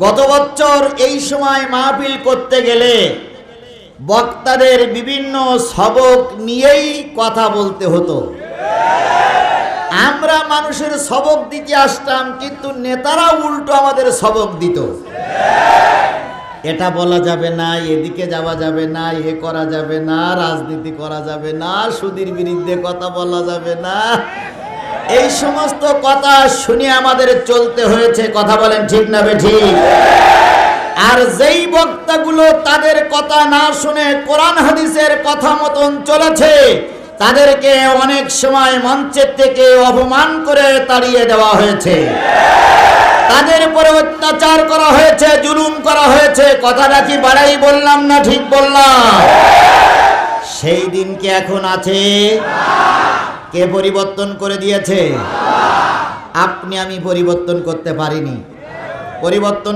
গত বছর এই সময় মাহফিল করতে গেলে বক্তাদের বিভিন্ন সবক নিয়েই কথা বলতে হতো। আমরা মানুষের সবক দিতে আসতাম, কিন্তু নেতারা উল্টো আমাদের সবক দিত। এটা বলা যাবে না, এদিকে যাওয়া যাবে না, এ করা যাবে না, রাজনীতি করা যাবে না, সুদের বিরুদ্ধে কথা বলা যাবে না, এই সমস্ত কথা শুনে আমাদের চলতে হয়েছে। কথা বলেন ঠিক না বেঠিক? আর যেই বক্তাগুলো তাদের কথা না শুনে কোরআন হাদিসের কথা মতন চলেছে, তাদেরকে অনেক সময় মঞ্চের থেকে অপমান করে তাড়িয়ে দেওয়া হয়েছে, তাদের উপরে অত্যাচার করা হয়েছে, জুলুম করা হয়েছে। কথাটা কি বাড়াই বললাম না ঠিক বললাম? সেই দিন কি এখন আছে? কে পরিবর্তন করে দিয়েছে? আপনি আমি পরিবর্তন করতে পারিনি। পরিবর্তন